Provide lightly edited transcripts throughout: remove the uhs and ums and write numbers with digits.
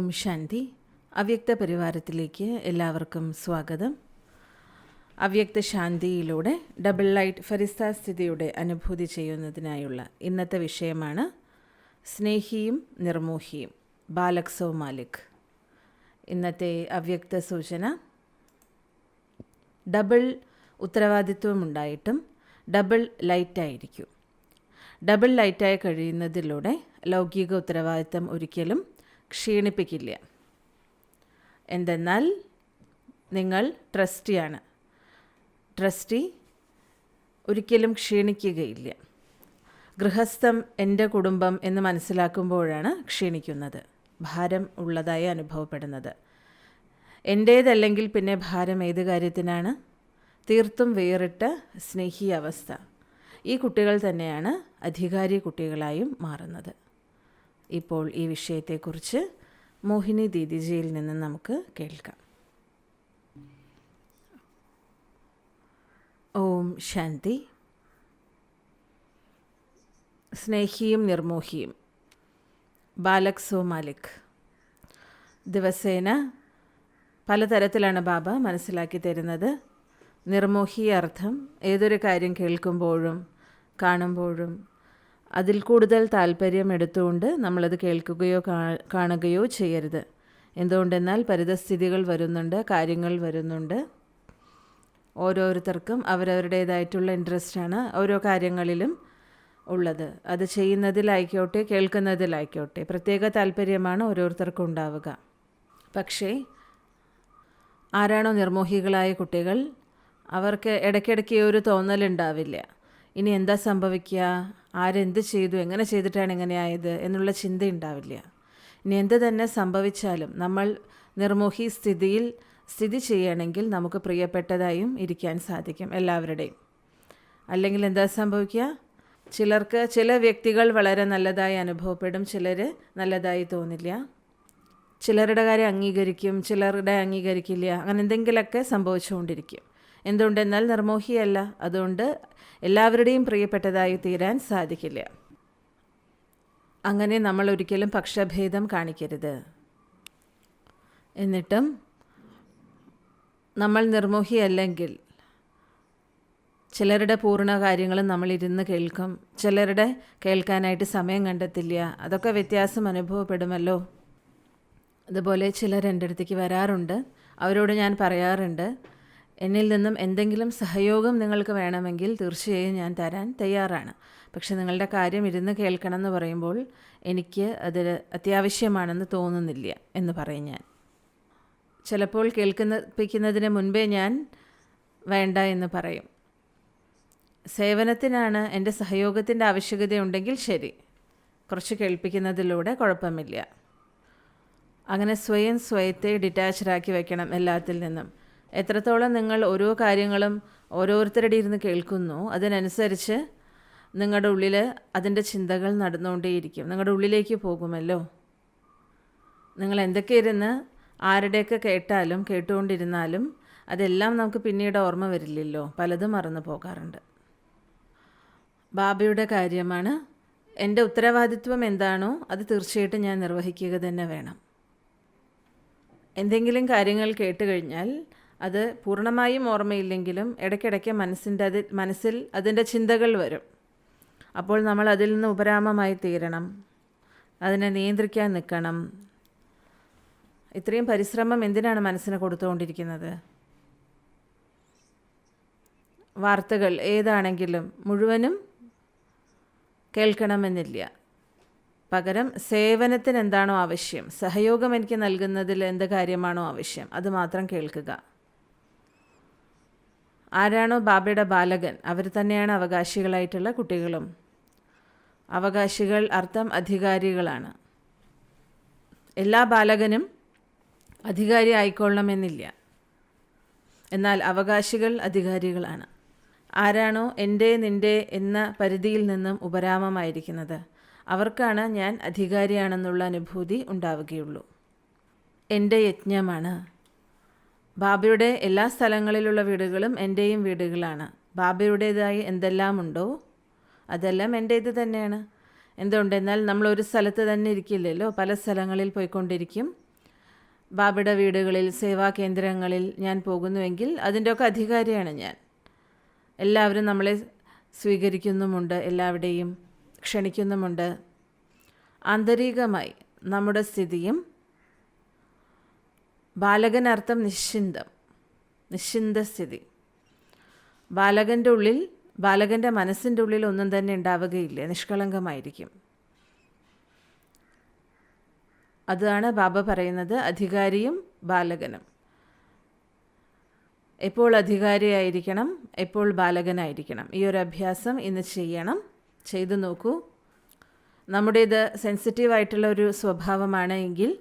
ഓം ശാന്തി. അവ്യക്ത പരിവാരത്തിലേക്ക് എല്ലാവർക്കും സ്വാഗതം. അവ്യക്ത ശാന്തിയിലൂടെ ഡബിൾ ലൈറ്റ് ഫരിസ്ത സ്ഥിതിയുടെ അനുഭൂതി ചെയ്യുന്നതിനായുള്ള ഇന്നത്തെ വിഷയമാണ് സ്നേഹിയും നിർമോഹിയും, ബാലക് സോ മാലിക്. ഇന്നത്തെ അവ്യക്ത സൂചന: ഡബിൾ ഉത്തരവാദിത്വമുണ്ടായിട്ടും ഡബിൾ ലൈറ്റായിരിക്കും. ഡബിൾ ലൈറ്റായി കഴിയുന്നതിലൂടെ ലൗകിക ഉത്തരവാദിത്തം ഒരിക്കലും ക്ഷീണിപ്പിക്കില്ല. എന്തെന്നാൽ നിങ്ങൾ ട്രസ്റ്റിയാണ്. ട്രസ്റ്റി ഒരിക്കലും ക്ഷീണിക്കുകയില്ല. ഗൃഹസ്ഥം എൻ്റെ കുടുംബം എന്ന് മനസ്സിലാക്കുമ്പോഴാണ് ക്ഷീണിക്കുന്നത്, ഭാരം ഉള്ളതായി അനുഭവപ്പെടുന്നത്. എൻ്റേതല്ലെങ്കിൽ പിന്നെ ഭാരം ഏത് കാര്യത്തിനാണ്? തീർത്തും വേറിട്ട സ്നേഹി അവസ്ഥ. ഈ കുട്ടികൾ തന്നെയാണ് അധികാരി കുട്ടികളായും മാറുന്നത്. ഇപ്പോൾ ഈ വിഷയത്തെക്കുറിച്ച് മോഹിനി ദീദിജിയിൽ നിന്ന് നമുക്ക് കേൾക്കാം. ഓം ശാന്തി. സ്നേഹിയും നിർമോഹിയും, Balak so Malik. ദിവസേന പലതരത്തിലാണ് ബാബ മനസ്സിലാക്കി തരുന്നത്. നിർമോഹി അർത്ഥം ഏതൊരു കാര്യം കേൾക്കുമ്പോഴും കാണുമ്പോഴും അതിൽ കൂടുതൽ താല്പര്യം എടുത്തുകൊണ്ട് നമ്മളത് കേൾക്കുകയോ കാണുകയോ ചെയ്യരുത്. എന്തുകൊണ്ടെന്നാൽ പരിതസ്ഥിതികൾ വരുന്നുണ്ട്, കാര്യങ്ങൾ വരുന്നുണ്ട്. ഓരോരുത്തർക്കും അവരവരുടേതായിട്ടുള്ള ഇൻട്രസ്റ്റാണ് ഓരോ കാര്യങ്ങളിലും ഉള്ളത്. അത് ചെയ്യുന്നതിലായിക്കോട്ടെ കേൾക്കുന്നതിലായിക്കോട്ടെ പ്രത്യേക താല്പര്യമാണ് ഓരോരുത്തർക്കും ഉണ്ടാവുക. പക്ഷേ ആരാണോ നിർമോഹികളായ കുട്ടികൾ, അവർക്ക് ഇടയ്ക്കിടയ്ക്ക് ഒരു തോന്നലുണ്ടാവില്ല, ഇനി എന്താ സംഭവിക്കുക, ആരെന്ത് ചെയ്തു, എങ്ങനെ ചെയ്തിട്ടാണ് എങ്ങനെയായത് എന്നുള്ള ചിന്ത ഉണ്ടാവില്ല. ഇനി എന്ത് തന്നെ സംഭവിച്ചാലും നമ്മൾ നിർമോഹി സ്ഥിതിയിൽ സ്ഥിതി ചെയ്യണമെങ്കിൽ നമുക്ക് പ്രിയപ്പെട്ടതായും ഇരിക്കാൻ സാധിക്കും എല്ലാവരുടെയും. അല്ലെങ്കിൽ എന്താ സംഭവിക്കുക? ചിലർക്ക് ചില വ്യക്തികൾ വളരെ നല്ലതായി അനുഭവപ്പെടും, ചിലർ നല്ലതായി തോന്നില്ല. ചിലരുടെ കാര്യം അംഗീകരിക്കും, ചിലരുടെ അംഗീകരിക്കില്ല. അങ്ങനെ എന്തെങ്കിലുമൊക്കെ സംഭവിച്ചുകൊണ്ടിരിക്കും. എന്തുകൊണ്ടെന്നാൽ നിർമോഹിയല്ല. അതുകൊണ്ട് എല്ലാവരുടെയും പ്രിയപ്പെട്ടതായി തീരാൻ സാധിക്കില്ല. അങ്ങനെ നമ്മൾ ഒരിക്കലും പക്ഷഭേദം കാണിക്കരുത്. എന്നിട്ടും നമ്മൾ നിർമോഹിയല്ലെങ്കിൽ ചിലരുടെ പൂർണ്ണ കാര്യങ്ങളും നമ്മൾ ഇരുന്ന് കേൾക്കും, ചിലരുടെ കേൾക്കാനായിട്ട് സമയം കണ്ടെത്തില്ല. അതൊക്കെ വ്യത്യാസം അനുഭവപ്പെടുമല്ലോ. അതുപോലെ ചിലർ എൻ്റെ അടുത്തേക്ക് വരാറുണ്ട്. അവരോട് ഞാൻ പറയാറുണ്ട്, എന്നിൽ നിന്നും എന്തെങ്കിലും സഹയോഗം നിങ്ങൾക്ക് വേണമെങ്കിൽ തീർച്ചയായും ഞാൻ തരാൻ തയ്യാറാണ്. പക്ഷെ നിങ്ങളുടെ കാര്യം ഇരുന്ന് കേൾക്കണം എന്ന് പറയുമ്പോൾ എനിക്ക് അത് അത്യാവശ്യമാണെന്ന് തോന്നുന്നില്ല എന്ന് പറയും ഞാൻ. ചിലപ്പോൾ കേൾപ്പിക്കുന്നതിന് മുൻപേ ഞാൻ വേണ്ട എന്ന് പറയും. സേവനത്തിനാണ്, എൻ്റെ സഹയോഗത്തിൻ്റെ ആവശ്യകതയുണ്ടെങ്കിൽ ശരി, കുറച്ച് കേൾപ്പിക്കുന്നതിലൂടെ കുഴപ്പമില്ല. അങ്ങനെ സ്വയത്തെ ഡിറ്റാച്ച്ഡാക്കി വയ്ക്കണം എല്ലാത്തിൽ നിന്നും. എത്രത്തോളം നിങ്ങൾ ഓരോ കാര്യങ്ങളും ഓരോരുത്തരുടെ ഇരുന്ന് കേൾക്കുന്നു, അതിനനുസരിച്ച് നിങ്ങളുടെ ഉള്ളിൽ അതിൻ്റെ ചിന്തകൾ നടന്നുകൊണ്ടേയിരിക്കും, നിങ്ങളുടെ ഉള്ളിലേക്ക് പോകുമല്ലോ. നിങ്ങൾ എന്തൊക്കെ ഇരുന്ന് ആരുടെയൊക്കെ കേട്ടുകൊണ്ടിരുന്നാലും അതെല്ലാം നമുക്ക് പിന്നീട് ഓർമ്മ വരില്ലല്ലോ, പലതും മറന്നു പോകാറുണ്ട്. ബാബയുടെ കാര്യമാണ്. എൻ്റെ ഉത്തരവാദിത്വം എന്താണോ അത് തീർച്ചയായിട്ടും ഞാൻ നിർവഹിക്കുക തന്നെ വേണം. എന്തെങ്കിലും കാര്യങ്ങൾ കേട്ടുകഴിഞ്ഞാൽ അത് പൂർണ്ണമായും ഓർമ്മയില്ലെങ്കിലും ഇടയ്ക്കിടയ്ക്ക് മനസ്സിൽ അതിൻ്റെ ചിന്തകൾ വരും. അപ്പോൾ നമ്മൾ അതിൽ നിന്ന് ഉപരാമമായി തീരണം, അതിനെ നിയന്ത്രിക്കാൻ നിൽക്കണം. ഇത്രയും പരിശ്രമം എന്തിനാണ് മനസ്സിന് കൊടുത്തുകൊണ്ടിരിക്കുന്നത്? വാർത്തകൾ ഏതാണെങ്കിലും മുഴുവനും കേൾക്കണമെന്നില്ല. പകരം സേവനത്തിന് എന്താണോ ആവശ്യം, സഹയോഗം എനിക്ക് നൽകുന്നതിൽ എന്ത് കാര്യമാണോ ആവശ്യം, അത് മാത്രം കേൾക്കുക. ആരാണോ ബാബയുടെ ബാലകൻ, അവർ തന്നെയാണ് അവകാശികളായിട്ടുള്ള കുട്ടികളും. അവകാശികൾ അർത്ഥം അധികാരികളാണ്. എല്ലാ ബാലകനും അധികാരി ആയിക്കൊള്ളണമെന്നില്ല, എന്നാൽ അവകാശികൾ അധികാരികളാണ്. ആരാണോ എൻ്റെ നിൻ്റെ എന്ന പരിധിയിൽ നിന്നും ഉപരാമമായിരിക്കുന്നത്, അവർക്കാണ് ഞാൻ അധികാരിയാണെന്നുള്ള അനുഭൂതി ഉണ്ടാവുകയുള്ളൂ. എൻ്റെ യജ്ഞമാണ്. ബാബയുടെ എല്ലാ സ്ഥലങ്ങളിലുള്ള വീടുകളും എൻ്റെയും വീടുകളാണ്. ബാബയുടേതായി എന്തെല്ലാം ഉണ്ടോ അതെല്ലാം എൻ്റേത് തന്നെയാണ്. എന്തുകൊണ്ടെന്നാൽ നമ്മളൊരു സ്ഥലത്ത് തന്നെ ഇരിക്കില്ലല്ലോ, പല സ്ഥലങ്ങളിൽ പോയിക്കൊണ്ടിരിക്കും. ബാബയുടെ വീടുകളിൽ, സേവാ കേന്ദ്രങ്ങളിൽ ഞാൻ പോകുന്നുവെങ്കിൽ അതിൻ്റെയൊക്കെ അധികാരിയാണ് ഞാൻ. എല്ലാവരും നമ്മളെ സ്വീകരിക്കുന്നുമുണ്ട്, എല്ലാവരുടെയും ക്ഷണിക്കുന്നുമുണ്ട്. ആന്തരികമായി നമ്മുടെ സ്ഥിതിയും ബാലകനർത്ഥം നിശ്ചിന്ത സ്ഥിതി. ബാലകൻ്റെ മനസ്സിൻ്റെ ഉള്ളിൽ ഒന്നും തന്നെ ഉണ്ടാവുകയില്ല, നിഷ്കളങ്കമായിരിക്കും. അതാണ് ബാബ പറയുന്നത്, അധികാരിയും ബാലകനും. എപ്പോൾ അധികാരിയായിരിക്കണം, എപ്പോൾ ബാലകനായിരിക്കണം. ഈ ഒരു അഭ്യാസം ഇന്ന് ചെയ്യണം, ചെയ്തു നോക്കൂ. നമ്മുടേത് സെൻസിറ്റീവായിട്ടുള്ള ഒരു സ്വഭാവമാണ് എങ്കിൽ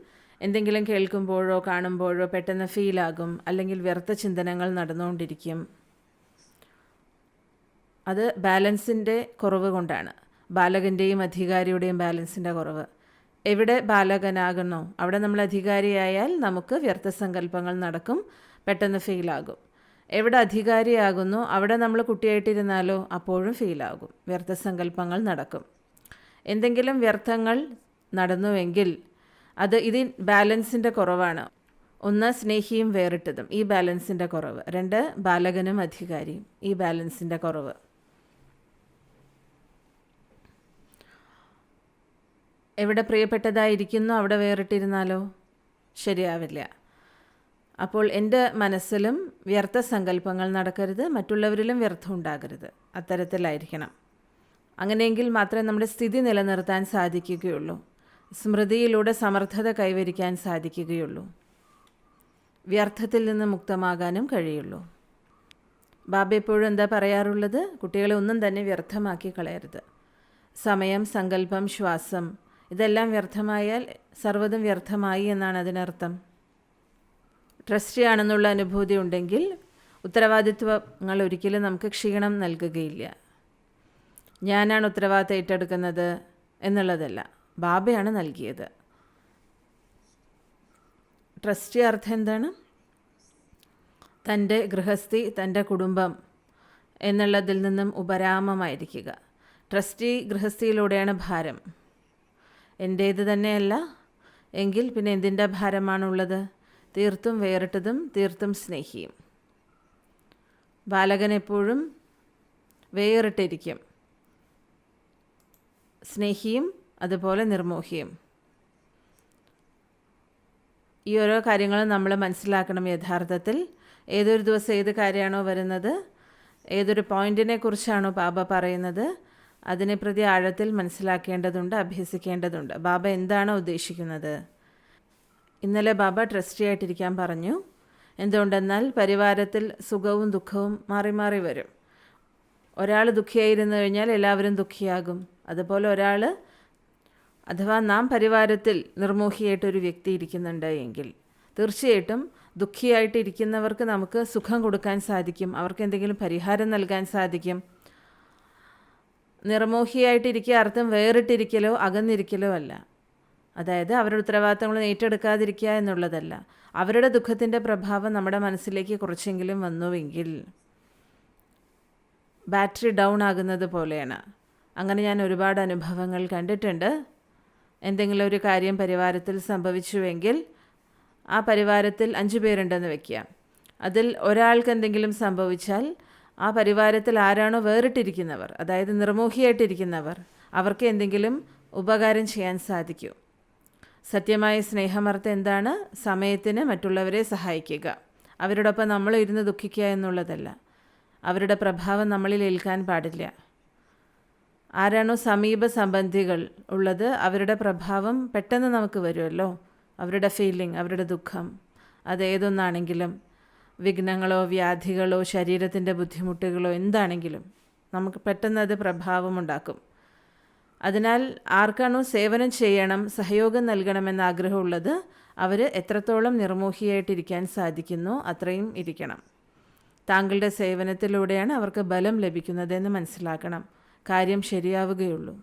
എന്തെങ്കിലും കേൾക്കുമ്പോഴോ കാണുമ്പോഴോ പെട്ടെന്ന് ഫീലാകും, അല്ലെങ്കിൽ വ്യർത്ഥ ചിന്തനങ്ങൾ നടന്നുകൊണ്ടിരിക്കും. അത് ബാലൻസിൻ്റെ കുറവ് കൊണ്ടാണ്, ബാലകൻ്റെയും അധികാരിയുടെയും ബാലൻസിൻ്റെ കുറവ്. എവിടെ ബാലകനാകുന്നോ അവിടെ നമ്മൾ അധികാരിയായാൽ നമുക്ക് വ്യർത്ഥ സങ്കല്പങ്ങൾ നടക്കും, പെട്ടെന്ന് ഫീലാകും. എവിടെ അധികാരിയാകുന്നു അവിടെ നമ്മൾ കുട്ടിയായിട്ടിരുന്നാലോ അപ്പോഴും ഫീലാകും, വ്യർത്ഥ സങ്കല്പങ്ങൾ നടക്കും. എന്തെങ്കിലും വ്യർത്ഥങ്ങൾ നടന്നുവെങ്കിൽ ഇതിൻ ബാലൻസിൻ്റെ കുറവാണ്. ഒന്ന്, സ്നേഹിയും വേറിട്ടതും, ഈ ബാലൻസിൻ്റെ കുറവ്. 2, ബാലകനും അധികാരിയും, ഈ ബാലൻസിൻ്റെ കുറവ്. എവിടെ പ്രിയപ്പെട്ടതായിരിക്കുന്നു അവിടെ വേറിട്ടിരുന്നാലോ ശരിയാവില്ല. അപ്പോൾ എൻ്റെ മനസ്സിലും വ്യർത്ഥ സങ്കല്പങ്ങൾ നടക്കരുത്, മറ്റുള്ളവരിലും വ്യർത്ഥം ഉണ്ടാകരുത്. അത്തരത്തിലായിരിക്കണം. അങ്ങനെയെങ്കിൽ മാത്രമേ നമ്മുടെ സ്ഥിതി നിലനിർത്താൻ സാധിക്കുകയുള്ളൂ, സ്മൃതിയിലൂടെ സമർത്ഥത കൈവരിക്കാൻ സാധിക്കുകയുള്ളൂ, വ്യർത്ഥത്തിൽ നിന്ന് മുക്തമാകാനും കഴിയുള്ളൂ. ബാബ എപ്പോഴും എന്താ പറയാറുള്ളത്? കുട്ടികളെ ഒന്നും തന്നെ വ്യർത്ഥമാക്കി കളയരുത്. സമയം, സങ്കല്പം, ശ്വാസം ഇതെല്ലാം വ്യർത്ഥമായാൽ സർവ്വതും വ്യർത്ഥമായി എന്നാണ് അതിനർത്ഥം. ട്രസ്റ്റി ആണെന്നുള്ള അനുഭൂതി ഉണ്ടെങ്കിൽ ഉത്തരവാദിത്വങ്ങൾ ഒരിക്കലും നമുക്ക് ക്ഷീണം നൽകുകയില്ല. ഞാനാണ് ഉത്തരവാദിത്തം ഏറ്റെടുക്കുന്നത് എന്നുള്ളതല്ല, ബാബയാണ് നൽകിയത്. ട്രസ്റ്റി അർത്ഥം എന്താണ്? തൻ്റെ ഗൃഹസ്ഥി, തൻ്റെ കുടുംബം എന്നുള്ളതിൽ നിന്നും ഉപരാമമായിരിക്കുക. ട്രസ്റ്റി ഗൃഹസ്ഥിയിലൂടെയാണ് ഭാരം. എൻ്റേത് തന്നെയല്ല എങ്കിൽ പിന്നെ എന്തിൻ്റെ ഭാരമാണുള്ളത്? തീർത്തും വേറിട്ടതും തീർത്തും സ്നേഹിയും. ബാലകൻ എപ്പോഴും വേറിട്ടിരിക്കും, സ്നേഹിയും അതുപോലെ നിർമോഹിയും. ഈ ഓരോ കാര്യങ്ങളും നമ്മൾ മനസ്സിലാക്കണം. യഥാർത്ഥത്തിൽ ഏതൊരു ദിവസം ഏത് കാര്യമാണോ വരുന്നത്, ഏതൊരു പോയിന്റിനെ കുറിച്ചാണോ ബാബ പറയുന്നത്, അതിനെ പ്രതി ആഴത്തിൽ മനസ്സിലാക്കേണ്ടതുണ്ട്, അഭ്യസിക്കേണ്ടതുണ്ട്. ബാബ എന്താണോ ഉദ്ദേശിക്കുന്നത്? ഇന്നലെ ബാബ ട്രസ്റ്റി ആയിട്ടിരിക്കാൻ പറഞ്ഞു. എന്തുകൊണ്ടെന്നാൽ പരിവാരത്തിൽ സുഖവും ദുഃഖവും മാറി മാറി വരും. ഒരാൾ ദുഃഖിയായിരുന്നു കഴിഞ്ഞാൽ എല്ലാവരും ദുഃഖിയാകും. അതുപോലെ അഥവാ നാം പരിവാരത്തിൽ നിർമോഹിയായിട്ടൊരു വ്യക്തി ഇരിക്കുന്നുണ്ട് എങ്കിൽ തീർച്ചയായിട്ടും ദുഃഖിയായിട്ടിരിക്കുന്നവർക്ക് നമുക്ക് സുഖം കൊടുക്കാൻ സാധിക്കും, അവർക്ക് എന്തെങ്കിലും പരിഹാരം നൽകാൻ സാധിക്കും. നിർമോഹിയായിട്ടിരിക്കുക അർത്ഥം വേറിട്ടിരിക്കലോ അകന്നിരിക്കലോ അല്ല. അതായത് അവരുടെ ഉത്തരവാദിത്തങ്ങളൊന്നും ഏറ്റെടുക്കാതിരിക്കുക എന്നുള്ളതല്ല. അവരുടെ ദുഃഖത്തിൻ്റെ പ്രഭാവം നമ്മുടെ മനസ്സിലേക്ക് കുറച്ചെങ്കിലും വന്നുവെങ്കിൽ ബാറ്ററി ഡൗൺ ആകുന്നത് പോലെയാണ്. അങ്ങനെ ഞാൻ ഒരുപാട് അനുഭവങ്ങൾ കണ്ടിട്ടുണ്ട്. എന്തെങ്കിലും ഒരു കാര്യം പരിവാരത്തിൽ സംഭവിച്ചുവെങ്കിൽ ആ പരിവാരത്തിൽ 5 പേരുണ്ടെന്ന് വയ്ക്കുക. അതിൽ ഒരാൾക്ക് എന്തെങ്കിലും സംഭവിച്ചാൽ ആ പരിവാരത്തിൽ ആരാണോ വേറിട്ടിരിക്കുന്നവർ, അതായത് നിർമോഹിയായിട്ടിരിക്കുന്നവർ, അവർക്ക് എന്തെങ്കിലും ഉപകാരം ചെയ്യാൻ സാധിക്കൂ. സത്യമായ സ്നേഹമർത്ഥം എന്താണ്? സമയത്തിന് മറ്റുള്ളവരെ സഹായിക്കുക. അവരോടൊപ്പം നമ്മൾ ഇരുന്ന് ദുഃഖിക്കുക എന്നുള്ളതല്ല. അവരുടെ പ്രഭാവം നമ്മളിൽ ഏൽക്കാൻ പാടില്ല. ആരാണോ സമീപ സംബന്ധികൾ ഉള്ളത്, അവരുടെ പ്രഭാവം പെട്ടെന്ന് നമുക്ക് വരുമല്ലോ. അവരുടെ ഫീലിംഗ്, അവരുടെ ദുഃഖം, അതേതൊന്നാണെങ്കിലും, വിഘ്നങ്ങളോ വ്യാധികളോ ശരീരത്തിൻ്റെ ബുദ്ധിമുട്ടുകളോ എന്താണെങ്കിലും നമുക്ക് പെട്ടെന്ന് അത് പ്രഭാവമുണ്ടാക്കും. അതിനാൽ ആർക്കാണോ സേവനം ചെയ്യണം, സഹയോഗം നൽകണമെന്ന ആഗ്രഹമുള്ളത്, അവർ എത്രത്തോളം നിർമോഹിയായിട്ടിരിക്കാൻ സാധിക്കുന്നോ അത്രയും ഇരിക്കണം. താങ്കളുടെ സേവനത്തിലൂടെയാണ് അവർക്ക് ബലം ലഭിക്കുന്നതെന്ന് മനസ്സിലാക്കണം. കാര്യം ശരിയാവുകയുള്ളൂ.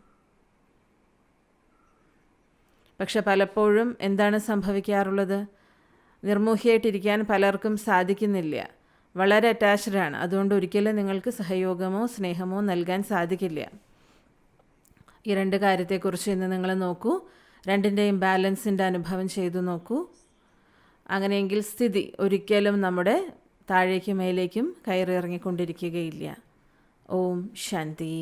പക്ഷെ പലപ്പോഴും എന്താണ് സംഭവിക്കാറുള്ളത്? നിർമോഹിയായിട്ടിരിക്കാൻ പലർക്കും സാധിക്കുന്നില്ല. വളരെ അറ്റാച്ച്ഡാണ്. അതുകൊണ്ട് ഒരിക്കലും നിങ്ങൾക്ക് സഹയോഗമോ സ്നേഹമോ നൽകാൻ സാധിക്കില്ല. ഈ 2 കാര്യത്തെക്കുറിച്ച് ഇന്ന് നിങ്ങൾ നോക്കൂ. 2ൻ്റെയും ബാലൻസിൻ്റെ അനുഭവം ചെയ്തു നോക്കൂ. അങ്ങനെയെങ്കിൽ സ്ഥിതി ഒരിക്കലും നമ്മുടെ താഴേക്കും മേലേക്കും കയറി ഇറങ്ങിക്കൊണ്ടിരിക്കുകയില്ല. ഓം ശാന്തി.